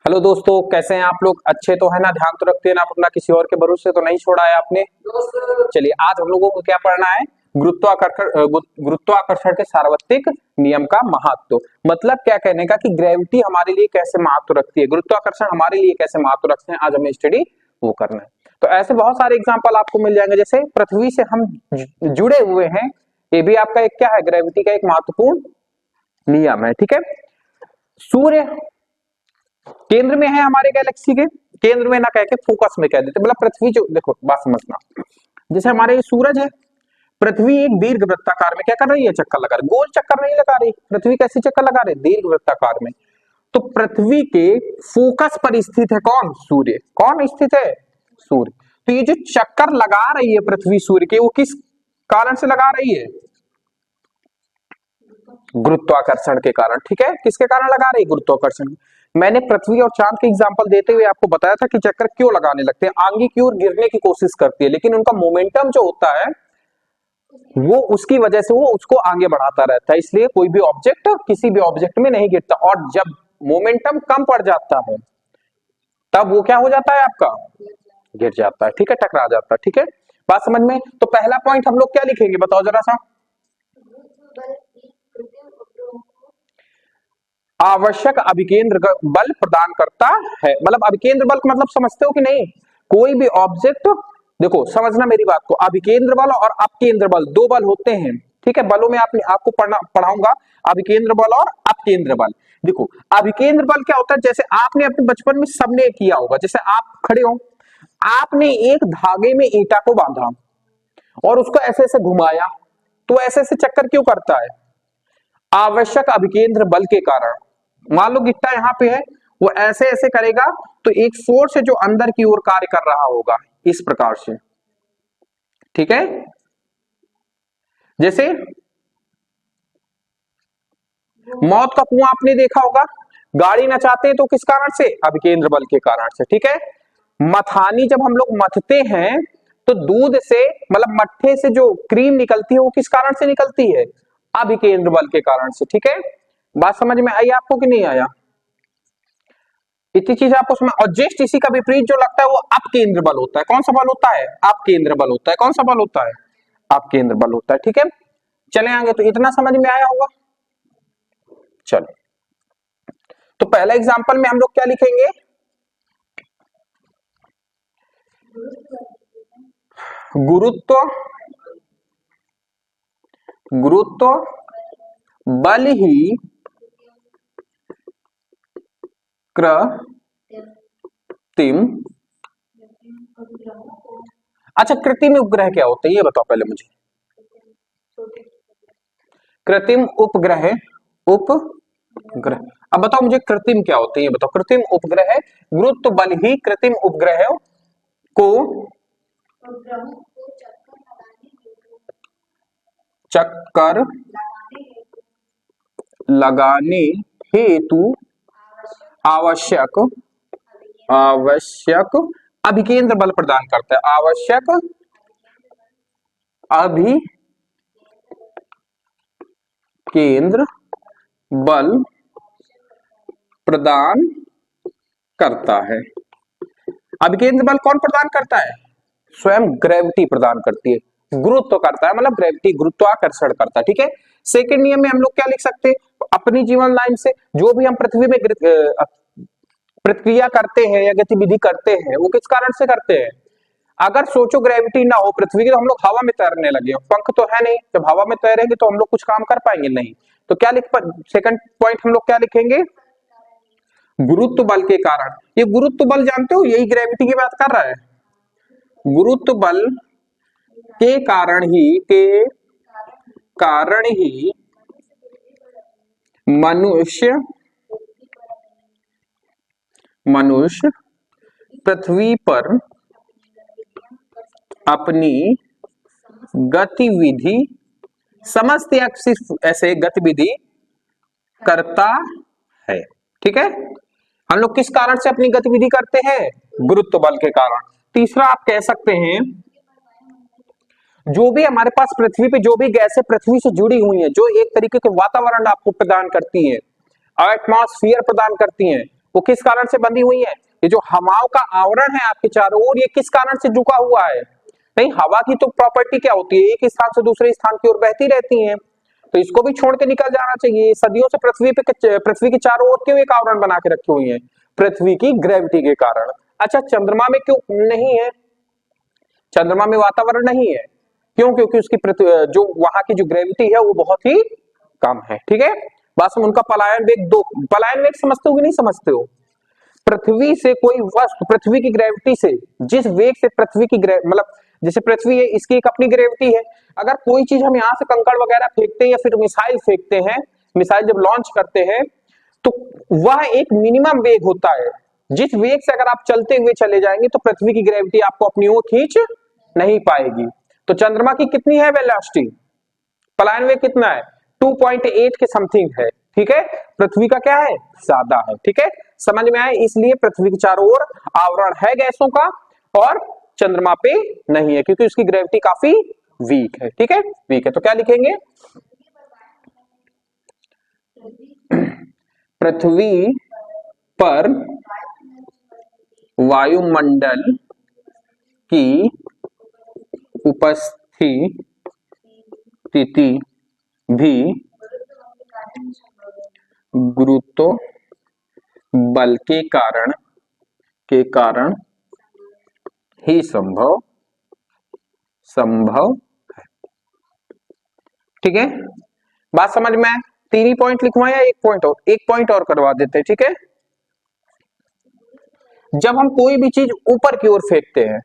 Hello दोस्तों, कैसे हैं आप लोग? अच्छे तो है ना? ध्यान तो रखते हैं ना? अपना किसी और के भरोसे तो नहीं छोड़ा है आपने। चलिए, आज हम लोगों को क्या पढ़ना है? गुरुत्वाकर्षण के सार्वत्रिक नियम का महत्व। मतलब क्या कहने का कि ग्रेविटी हमारे लिए कैसे महत्व रखती है, गुरुत्वाकर्षण हमारे लिए कैसे महत्व रखते हैं, आज हमें स्टडी वो करना है। तो ऐसे बहुत सारे एग्जाम्पल आपको मिल जाएंगे। जैसे पृथ्वी से हम जुड़े हुए हैं, ये भी आपका एक क्या है, ग्रेविटी का एक महत्वपूर्ण नियम है। ठीक है। सूर्य केंद्र में है हमारे गैलेक्सी के, केंद्र में ना कह के फोकस में कह देते, मतलब पृथ्वी जो, देखो बात समझना, जैसे हमारे ये सूरज है, पृथ्वी एक दीर्घ वृत्ताकार में क्या कर रही है, चक्कर लगा रही, गोल चक्कर नहीं लगा रही। पृथ्वी कैसी चक्कर लगा रही? दीर्घ वृत्ताकार में। तो पृथ्वी के फोकस पर स्थित है कौन? सूर्य। कौन स्थित है? सूर्य। तो ये जो चक्कर लगा रही है पृथ्वी सूर्य के, वो किस कारण से लगा रही है? गुरुत्वाकर्षण के कारण। ठीक है, किसके कारण लगा रही है? गुरुत्वाकर्षण। मैंने पृथ्वी और चांद के एग्जांपल देते हुए आपको बताया था कि चक्कर क्यों लगाने लगते हैं, आगे की ओर गिरने की कोशिश करती है, लेकिन उनका मोमेंटम जो होता है वो उसकी वजह से वो उसको आगे बढ़ाता रहता है, इसलिए कोई भी ऑब्जेक्ट किसी भी ऑब्जेक्ट में नहीं गिरता। और जब मोमेंटम कम पड़ जाता है तब वो क्या हो जाता है आपका? गिर जाता है। ठीक है, टकरा जाता है। ठीक है, बात समझ में? तो पहला पॉइंट हम लोग क्या लिखेंगे, बताओ जरा सा। आवश्यक अभिकेंद्र बल प्रदान करता है। मतलब अभिकेंद्र बल का मतलब समझते हो कि नहीं? कोई भी ऑब्जेक्ट, देखो समझना मेरी बात को, अभिकेंद्र बल और अपकेंद्र बल दो बल होते हैं। ठीक है, बलों में आपको पढ़ाऊंगा अभिकेंद्र बल और अपकेंद्र बल। देखो अभिकेंद्र बल क्या होता है, जैसे आपने अपने बचपन में सबने किया होगा, जैसे आप खड़े हो, आपने एक धागे में ईंटा को बांधा और उसको ऐसे ऐसे घुमाया, तो ऐसे ऐसे चक्कर क्यों करता है? आवश्यक अभिकेंद्र बल के कारण। मान लो गिट्टा यहाँ पे है, वो ऐसे ऐसे करेगा तो एक फोर्स है जो अंदर की ओर कार्य कर रहा होगा, इस प्रकार से। ठीक है, जैसे मौत का कुआं आपने देखा होगा, गाड़ी नचाते हैं तो किस कारण से? अभिकेंद्र बल के कारण से। ठीक है, मथानी जब हम लोग मथते हैं तो दूध से, मतलब मट्ठे से जो क्रीम निकलती है वो किस कारण से निकलती है? अभिकेंद्र बल के कारण से। ठीक है, बात समझ में आई आपको कि नहीं आया? इतनी चीज आपको समझ। और जस्ट इसी का विपरीत जो लगता है वो अपकेंद्र बल होता है। कौन सा बल होता है? अपकेंद्र बल होता है। कौन सा बल होता है? अपकेंद्र बल होता है। ठीक है, चले आगे। तो इतना समझ में आया होगा। चलो, तो पहला एग्जांपल में हम लोग क्या लिखेंगे? गुरुत्व बल ही कृत्रिम, अच्छा कृत्रिम उपग्रह क्या होते हैं ये बताओ पहले मुझे। कृत्रिम उपग्रह, उपग्रह, अब बताओ मुझे कृत्रिम क्या होते हैं ये बताओ। कृत्रिम उपग्रह है, गुरुत्व बल ही कृत्रिम उपग्रह को चक्कर लगाने हेतु आवश्यक अभिकेंद्र बल प्रदान करता है। आवश्यक अभिकेंद्र बल प्रदान करता है। अभिकेंद्र बल कौन प्रदान करता है? स्वयं ग्रेविटी प्रदान करती है। गुरुत्व करता है मतलब ग्रेविटी, गुरुत्वाकर्षण करता है। ठीक है, सेकंड नियम में हम लोग क्या लिख सकते हैं? अपनी जीवन लाइन से जो भी हम पृथ्वी में प्रक्रिया करते हैं या गतिविधि करते हैं वो किस कारण से करते हैं? अगर सोचो ग्रेविटी ना हो पृथ्वी की तो हम लोग हवा में तैरने लगे, पंख तो है नहीं, जब हवा में तैरेंगे तो हम लोग कुछ काम कर पाएंगे नहीं। तो क्या सेकंड पॉइंट हम लोग क्या लिखेंगे? गुरुत्व बल के कारण। ये गुरुत्व बल जानते हो, यही ग्रेविटी की बात कर रहा है। गुरुत्व बल के कारण ही मनुष्य पृथ्वी पर अपनी गतिविधि, समस्त या सिर्फ ऐसे गतिविधि करता है। ठीक है, हम लोग किस कारण से अपनी गतिविधि करते हैं? गुरुत्व बल के कारण। तीसरा आप कह सकते हैं जो भी हमारे पास पृथ्वी पे जो भी गैसें पृथ्वी से जुड़ी हुई हैं, जो एक तरीके के वातावरण आपको प्रदान करती हैं, एटमॉस्फेयर प्रदान करती हैं, वो किस कारण से बंधी हुई है? ये जो हवाओं का आवरण है आपके चारों ओर, ये किस कारण से झुका हुआ है? नहीं, हवा की तो प्रॉपर्टी क्या होती है, एक स्थान से दूसरे स्थान की ओर बहती रहती है, तो इसको भी छोड़ के निकल जाना चाहिए। सदियों से पृथ्वी के चारों ओर क्यों एक आवरण बना के रखी हुई है? पृथ्वी की ग्रेविटी के कारण। अच्छा, चंद्रमा में क्यों नहीं है? चंद्रमा में वातावरण नहीं है, क्यों? क्योंकि उसकी जो वहां की जो ग्रेविटी है वो बहुत ही कम है। ठीक है, बस हम उनका पलायन वेग पलायन वेग समझते हो कि नहीं समझते हो? पृथ्वी से कोई वस्तु पृथ्वी की ग्रेविटी से, जिस वेग से पृथ्वी की मतलब जैसे पृथ्वी है, इसकी एक अपनी ग्रेविटी है। अगर कोई चीज हम यहाँ से कंकड़ वगैरह फेंकते हैं या फिर मिसाइल फेंकते हैं, मिसाइल जब लॉन्च करते हैं तो वह एक मिनिमम वेग होता है, जिस वेग से अगर आप चलते हुए चले जाएंगे तो पृथ्वी की ग्रेविटी आपको अपनी ओर खींच नहीं पाएगी। तो चंद्रमा की कितनी है वेलोसिटी, पलायन वेग कितना है? 2.8 के समथिंग है। ठीक है, पृथ्वी का क्या है? ज्यादा है। ठीक है, समझ में आए? इसलिए पृथ्वी के चारों ओर आवरण है गैसों का और चंद्रमा पे नहीं है, क्योंकि उसकी ग्रेविटी काफी वीक है। ठीक है, वीक है। तो क्या लिखेंगे? पृथ्वी पर वायुमंडल की उपस्थिति भी गुरुत्व बल के कारण ही संभव है। ठीक है, बात समझ में आए? 3 ही पॉइंट लिखवाएं या एक पॉइंट और करवा देते हैं? ठीक है, जब हम कोई भी चीज ऊपर की ओर फेंकते हैं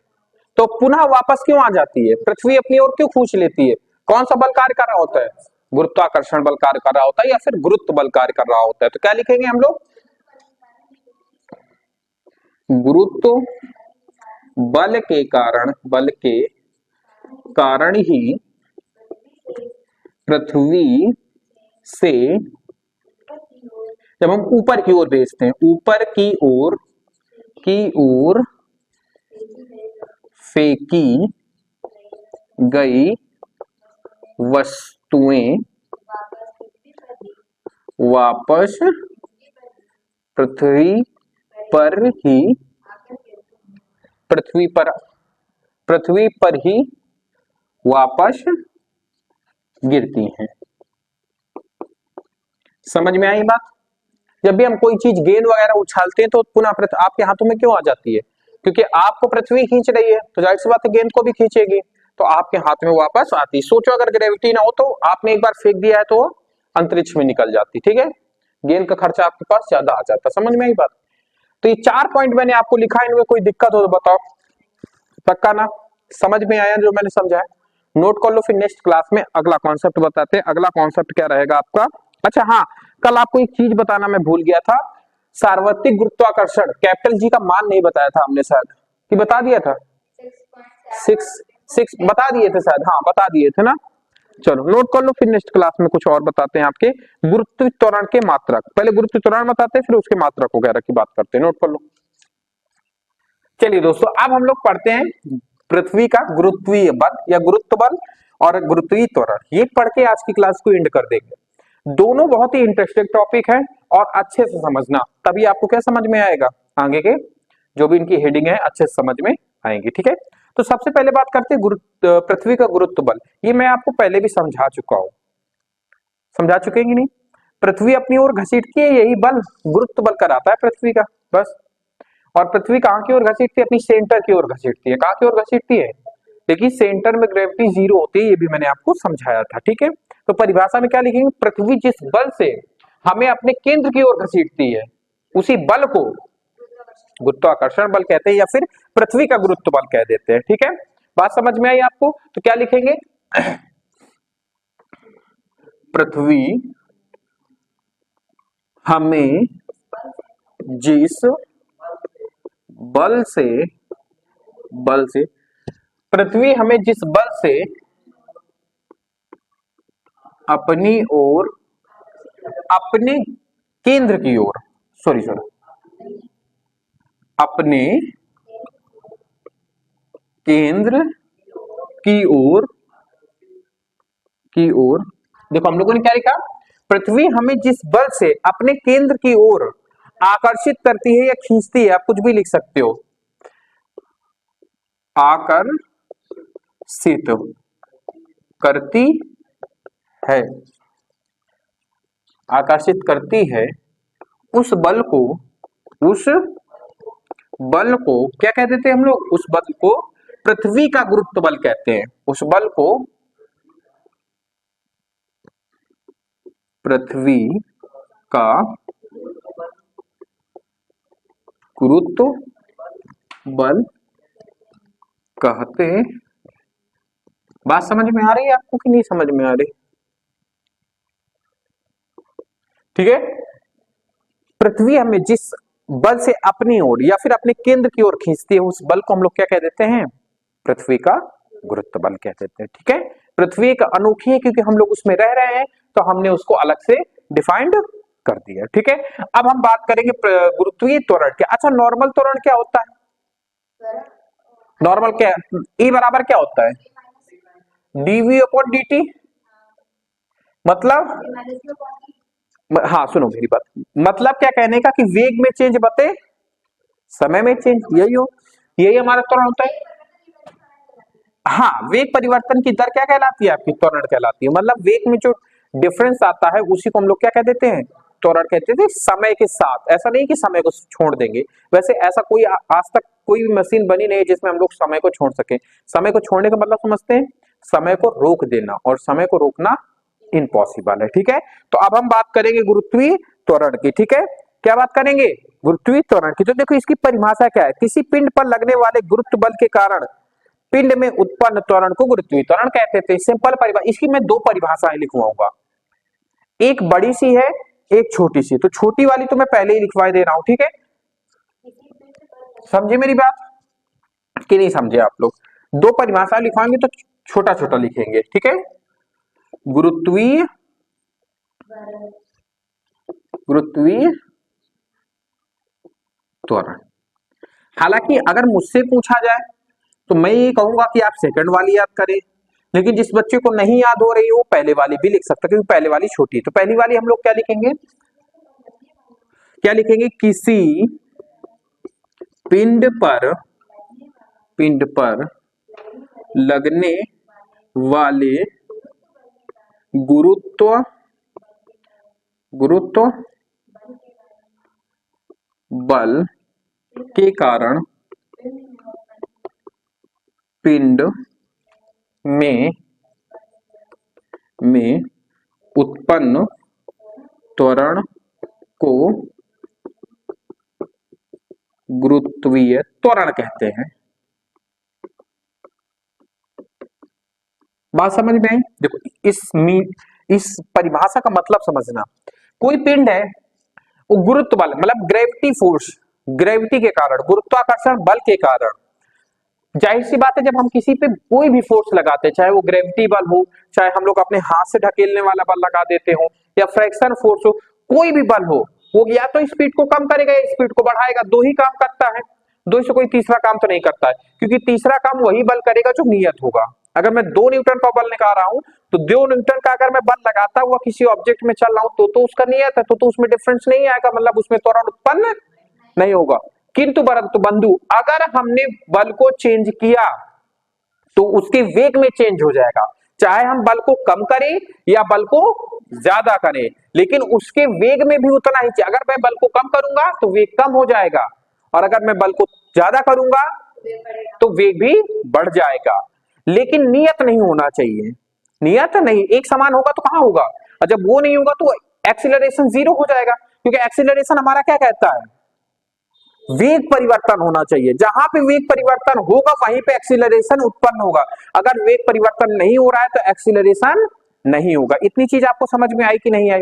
तो पुनः वापस क्यों आ जाती है? पृथ्वी अपनी ओर क्यों खींच लेती है? कौन सा बल कार्य कर रहा होता है? गुरुत्वाकर्षण बल कार्य कर रहा होता है या फिर गुरुत्व बल कार्य कर रहा होता है? तो क्या लिखेंगे हम लोग? गुरुत्व बल के कारण ही पृथ्वी से जब हम ऊपर की ओर भेजते हैं, ऊपर की ओर फेंकी गई वस्तुएं वापस पृथ्वी पर ही वापस गिरती हैं। समझ में आई बात? जब भी हम कोई चीज गेंद वगैरह उछालते हैं तो पुनः आपके हाथों में क्यों आ जाती है? क्योंकि आपको पृथ्वी खींच रही है, तो जाहिर सी बात है गेंद को भी खींचेगी, तो आपके हाथ में वापस आती। सोचो अगर ग्रेविटी ना हो तो आपने एक बार फेंक दिया है तो अंतरिक्ष में निकल जाती। ठीक है, गेंद का खर्चा आपके पास ज्यादा आ जाता। समझ में आई बात? तो ये 4 पॉइंट मैंने आपको लिखा, इनमें कोई दिक्कत हो तो बताओ। पक्का ना? समझ में आया जो मैंने समझाया? नोट कर लो, फिर नेक्स्ट क्लास में अगला कॉन्सेप्ट बताते हैं। अगला कॉन्सेप्ट क्या रहेगा आपका? अच्छा हाँ, कल आपको एक चीज बताना मैं भूल गया था। सार्वत्रिक गुरुत्वाकर्षण कैपिटल जी का मान नहीं बताया था हमने, शायद कि बता दिया था? 6 बता दिए थे शायद, हाँ बता दिए थे ना। चलो नोट कर लो, फिर नेक्स्ट क्लास में कुछ और बताते हैं आपके गुरुत्व त्वरण के मात्रक। पहले गुरुत्व त्वरण बताते हैं, फिर उसके मात्रक वगैरह की बात करते हैं। नोट कर लो। चलिए दोस्तों, अब हम लोग पढ़ते हैं पृथ्वी का गुरुत्वीय बल या गुरुत्व बल और गुरुत्वीय त्वरण। ये पढ़ के आज की क्लास को एंड कर देंगे। दोनों बहुत ही इंटरेस्टिंग टॉपिक है और अच्छे से समझना, तभी आपको क्या समझ में आएगा, आगे के जो भी इनकी हेडिंग है अच्छे से समझ में आएंगी। ठीक है, तो सबसे पहले बात करते हैं पृथ्वी का गुरुत्व बल। ये मैं आपको पहले भी समझा चुका हूं, समझा चुके हैं कि नहीं? पृथ्वी अपनी ओर घसीटती है, यही बल गुरुत्व बल कराता है पृथ्वी का, बस। और पृथ्वी कहां की ओर घसीटती है? अपनी सेंटर की ओर घसीटती है। कहां की ओर घसीटती है? देखिए सेंटर में ग्रेविटी 0 होती है, ये भी मैंने आपको समझाया था। ठीक है, तो परिभाषा में क्या लिखेंगे? पृथ्वी जिस बल से हमें अपने केंद्र की ओर घसीटती है, उसी बल को गुरुत्वाकर्षण बल कहते हैं या फिर पृथ्वी का गुरुत्व बल कह देते हैं। ठीक है, बात समझ में आई आपको? तो क्या लिखेंगे? पृथ्वी हमें जिस बल से पृथ्वी हमें जिस बल से अपनी ओर अपने केंद्र की ओर अपने केंद्र की ओर देखो हम लोगों ने क्या लिखा? पृथ्वी हमें जिस बल से अपने केंद्र की ओर आकर्षित करती है या खींचती है, आप कुछ भी लिख सकते हो, आकर्षित करती है, आकर्षित करती है उस बल को, उस बल को क्या कह देते हैं हम लोग, उस बल को पृथ्वी का गुरुत्व बल कहते हैं, उस बल को पृथ्वी का गुरुत्व बल कहते हैं। बात समझ में आ रही है आपको कि नहीं समझ में आ रही? ठीक है, पृथ्वी हमें जिस बल से अपनी ओर या फिर अपने केंद्र की ओर खींचती है, उस बल को हम लोग क्या कह देते हैं, पृथ्वी का गुरुत्व बल कह देते हैं। ठीक है, पृथ्वी एक अनोखी है क्योंकि हम लोग उसमें रह रहे हैं, तो हमने उसको अलग से डिफाइंड कर दिया। ठीक है, अब हम बात करेंगे गुरुत्वीय त्वरण क्या। अच्छा, नॉर्मल त्वरण क्या होता है? नॉर्मल क्या, E बराबर क्या होता है, dv अपॉन dt। मतलब, हाँ सुनो मेरी बात, मतलब क्या कहने का कि वेग में चेंज बते समय में चेंज, यही हमारा त्वरण होता है। हाँ, वेग परिवर्तन की दर क्या कहलाती है, आपकी त्वरण कहलाती है। मतलब वेग में जो डिफरेंस आता है उसी को हम लोग क्या कह देते हैं, त्वरण कहते थे। समय के साथ, ऐसा नहीं कि समय को छोड़ देंगे, वैसे ऐसा कोई आज तक कोई भी मशीन बनी नहीं जिसमें हम लोग समय को छोड़ सके। समय को छोड़ने का मतलब समझते हैं, समय को रोक देना, और समय को रोकना इम्पॉसिबल है। ठीक है, तो अब हम बात करेंगे गुरुत्वीय त्वरण की। ठीक है, क्या बात करेंगे, गुरुत्वीय त्वरण की। तो देखो इसकी परिभाषा क्या है, किसी पिंड पर लगने वाले गुरुत्व बल के कारण पिंड में उत्पन्न त्वरण को गुरुत्वीय त्वरण कहते थे। सिंपल परिभाषा, इसकी मैं दो परिभाषाएं लिखवाऊंगा, एक बड़ी सी है, एक छोटी सी। तो छोटी वाली तो मैं पहले ही लिखवा दे रहा हूं। ठीक है, समझे मेरी बात कि नहीं समझे आप लोग? दो परिभाषा लिखवाएंगे तो छोटा छोटा लिखेंगे। ठीक है, गुरुत्वीय त्वरण। हालांकि अगर मुझसे पूछा जाए तो मैं ये कहूंगा कि आप सेकंड वाली याद करें, लेकिन जिस बच्चे को नहीं याद हो रही हो पहले वाली भी लिख सकता है, क्योंकि पहले वाली छोटी है। तो पहली वाली हम लोग क्या लिखेंगे, क्या लिखेंगे, किसी पिंड पर लगने वाले गुरुत्व बल के कारण पिंड में उत्पन्न त्वरण को गुरुत्वीय त्वरण कहते हैं। बात समझ में आई? देखो इस परिभाषा का मतलब समझना, कोई पिंड है, वो गुरुत्व बल मतलब ग्रेविटी फोर्स, ग्रेविटी के कारण, गुरुत्वाकर्षण बल के कारण, जाहिर सी बात है जब हम किसी पे कोई भी फोर्स लगाते हैं, चाहे वो ग्रेविटी बल हो, चाहे हम लोग अपने हाथ से ढकेलने वाला बल लगा देते हो, या फ्रैक्शन फोर्स हो, कोई भी बल हो, वो या तो स्पीड को कम करेगा या स्पीड को बढ़ाएगा, दो ही काम करता है, दो से कोई तीसरा काम तो नहीं करता है, क्योंकि तीसरा काम वही बल करेगा जो नियत होगा। अगर मैं 2 न्यूटन का बल निकाल रहा हूं तो 2 न्यूटन का अगर मैं बल लगाता हुआ किसी ऑब्जेक्ट में चल रहा हूं तो उसका नियत है, तो उसमें डिफरेंस नहीं आएगा, मतलब उसमें त्वरण उत्पन्न नहीं होगा। किंतु परंतु बंधु, अगर हमने बल को चेंज किया तो उसके वेग में चेंज हो जाएगा, चाहे हम बल को कम करें या बल को ज्यादा करें, लेकिन उसके वेग में भी उतना ही चाहिए। अगर मैं बल को कम करूंगा तो वेग कम हो जाएगा, और अगर मैं बल को ज्यादा करूंगा तो वेग भी बढ़ जाएगा। लेकिन नियत नहीं होना चाहिए, नियत नहीं, एक समान होगा तो कहां होगा, और जब वो नहीं होगा तो एक्सीलरेशन 0 हो जाएगा, क्योंकि एक्सीलरेशन हमारा क्या कहता है, वेग परिवर्तन होना चाहिए। जहां पे वेग परिवर्तन होगा वहीं पे एक्सीलरेशन उत्पन्न होगा, अगर वेग परिवर्तन नहीं हो रहा है तो एक्सीलरेशन नहीं होगा। इतनी चीज आपको समझ में आई कि नहीं आई?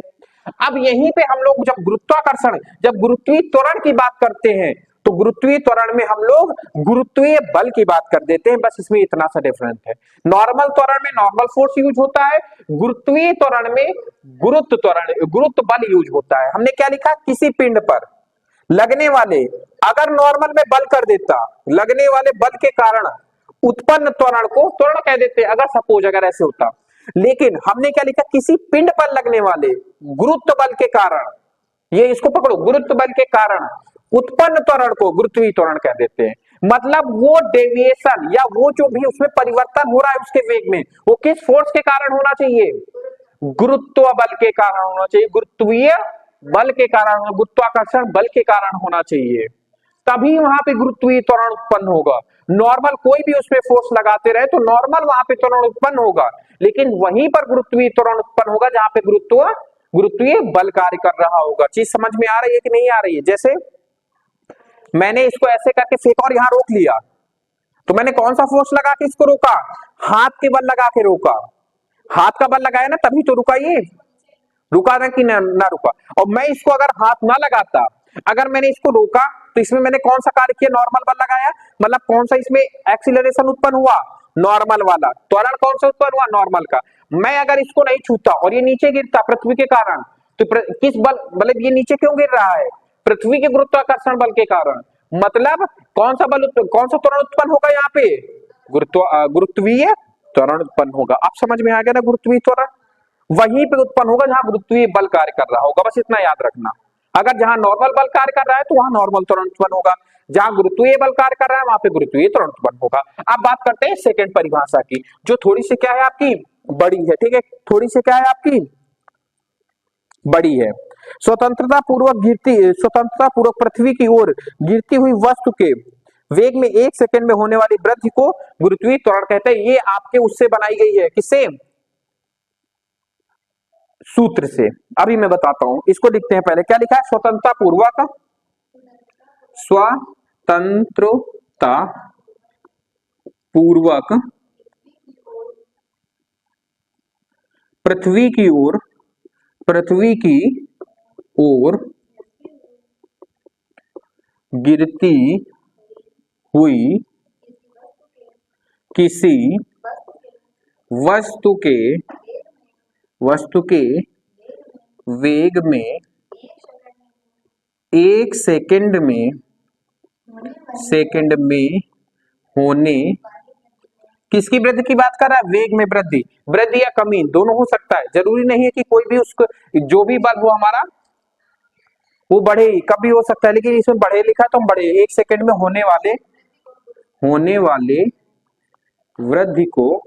अब यहीं पे हम लोग जब गुरुत्वाकर्षण, जब गुरुत्वीय त्वरण की बात करते हैं तो गुरुत्वीय त्वरण में हम लोग गुरुत्वीय बल की बात कर देते हैं, बस इसमें इतना सा डिफरेंस है। नॉर्मल त्वरण में नॉर्मल फोर्स यूज होता है, गुरुत्वीय त्वरण में गुरुत्व बल यूज होता है। हमने क्या लिखा, किसी पिंड पर लगने वाले, अगर नॉर्मल में बल कर देता, लगने वाले बल के कारण उत्पन्न त्वरण को त्वरण कह देते, अगर सपोज अगर ऐसे होता। लेकिन हमने क्या लिखा, किसी पिंड पर लगने वाले गुरुत्व बल के कारण ये इसको पकड़ो, गुरुत्व बल के कारण उत्पन्न त्वरण को गुरुत्वीय त्वरण कह देते हैं। मतलब वो डेविएशन या वो जो भी उसमें परिवर्तन हो रहा है उसके वेग में, वो किस फोर्स के कारण होना चाहिए? गुरुत्व बल के कारण होना चाहिए, गुरुत्वीय बल के कारण, गुरुत्वाकर्षण बल के कारण होना चाहिए, तभी वहां पे गुरुत्वीय त्वरण उत्पन्न होगा। नॉर्मल कोई भी उसमें फोर्स लगाते रहे तो नॉर्मल वहां पे त्वरण उत्पन्न होगा, लेकिन वहीं पर गुरुत्वीय त्वरण उत्पन्न होगा जहां पे गुरुत्वीय बल कार्य कर रहा होगा। चीज समझ में आ रही है कि नहीं आ रही है? जैसे मैंने इसको ऐसे करके फेंका और यहां रोक लिया, तो मैंने कौन सा फोर्स लगा के इसको रोका? हाथ के बल लगा के रोका। हाथ का बल लगाया ना, तभी तो रुका। ये रुका ना कि ना रुका। और मैं इसको अगर हाथ ना लगाता, अगर मैंने इसको रोका, तो इसमें मैंने कौन सा कार्य किया? नॉर्मल बल लगाया। मतलब कौन सा इसमें एक्सीलरेशन उत्पन्न हुआ? नॉर्मल वाला। त्वरण कौन सा उत्पन्न हुआ? नॉर्मल का। मैं अगर इसको नहीं छूता और ये नीचे गिरता पृथ्वी के कारण, तो किस बल, मतलब ये नीचे क्यों गिर रहा है? पृथ्वी के गुरुत्वाकर्षण बल के कारण। मतलब कौन सा बल, कौन सा त्वरण उत्पन्न होगा यहाँ पे? गुरुत्वीय त्वरण उत्पन्न होगा। आप समझ में आ गया ना? गुरुत्वीय त्वरण वहीं पे उत्पन्न होगा जहां गुरुत्वीय बल कार्य कर रहा होगा, बस इतना याद रखना। अगर जहां नॉर्मल बल कार्य कर रहा है तो वहां नॉर्मल त्वरण उत्पन्न होगा, जहां गुरुत्वीय बल कार्य कर रहा है वहां पे गुरुत्वीय त्वरण उत्पन्न होगा। अब बात करते हैं सेकंड परिभाषा की, जो थोड़ी सी क्या है आपकी? बड़ी है। ठीक है, थोड़ी सी क्या है आपकी? बड़ी है। स्वतंत्रता पूर्वक पृथ्वी की ओर गिरती हुई वस्तु के वेग में 1 सेकंड में होने वाली वृद्धि को गुरुत्वीय त्वरण कहते हैं। ये आपके उससे बनाई गई है, किससे? सूत्र से। अभी मैं बताता हूं, इसको लिखते हैं पहले। क्या लिखा है? स्वतंत्रता पूर्वक पृथ्वी की ओर गिरती हुई किसी वस्तु के वेग में 1 सेकंड में होने, किसकी वृद्धि की बात कर रहा है? वेग में वृद्धि। वृद्धि या कमी दोनों हो सकता है, जरूरी नहीं है कि कोई भी उसको, जो भी बल हो हमारा वो बढ़े, कभी हो सकता है, लेकिन इसमें बढ़े लिखा तो हम बढ़े। 1 सेकंड में होने वाले वृद्धि को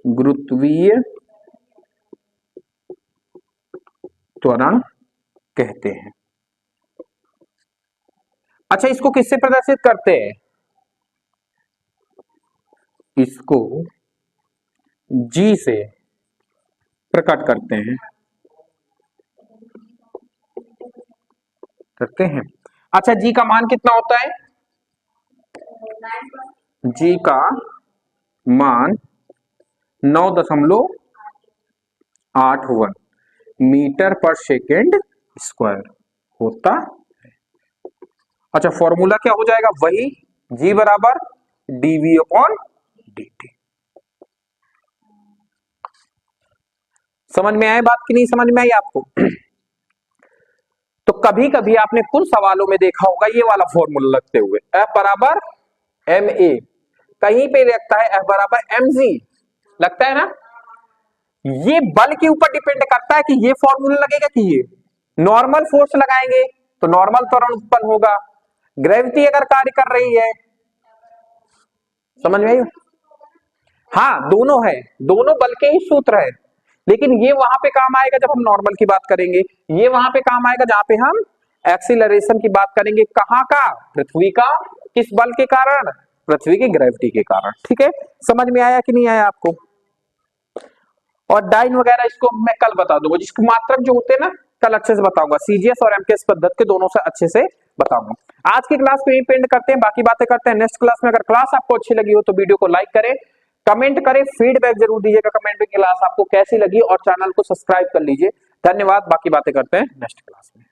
गुरुत्वीय त्वरण कहते हैं। अच्छा, इसको किससे प्रदर्शित करते हैं? इसको जी से प्रकट करते हैं। अच्छा, जी का मान कितना होता है? जी का मान 9.81 मीटर पर सेकेंड स्क्वायर होता है। अच्छा, फॉर्मूला क्या हो जाएगा? वही, जी बराबर dv अपॉन dt। समझ में आए बात कि नहीं समझ में आई आपको? तो कभी कभी आपने कुछ सवालों में देखा होगा ये वाला फॉर्मूला लगते हुए, F बराबर ma, कहीं पे लगता है F बराबर mg, लगता है ना? ये बल के ऊपर डिपेंड करता है कि ये फॉर्मूला लगेगा कि ये। नॉर्मल फोर्स लगाएंगे तो नॉर्मल त्वरण उत्पन्न होगा। ग्रेविटी अगर कार्य कर रही है, समझ में आई? हाँ, दोनों है, दोनों बल के ही सूत्र है, लेकिन ये वहां पे काम आएगा जब हम नॉर्मल की बात करेंगे, ये वहां पे काम आएगा जहां पे हम एक्सीलरेशन की बात करेंगे। कहां का? पृथ्वी का। किस बल के कारण? पृथ्वी की ग्रेविटी के कारण। ठीक है, समझ में आया कि नहीं आया आपको? और डाइन वगैरह इसको मैं कल बता दूंगा, जिसके मात्रक जो होते हैं ना, कल अच्छे से बताऊंगा। सीजीएस और एमकेएस पद्धति के दोनों से अच्छे से बताऊंगा। आज की क्लास को यहीं पे एंड करते हैं, बाकी बातें करते हैं नेक्स्ट क्लास में। अगर क्लास आपको अच्छी लगी हो तो वीडियो को लाइक करें, कमेंट करें, फीडबैक जरूर दीजिएगा कमेंट में क्लास आपको कैसी लगी, और चैनल को सब्सक्राइब कर लीजिए। धन्यवाद, बाकी बातें करते हैं नेक्स्ट क्लास में।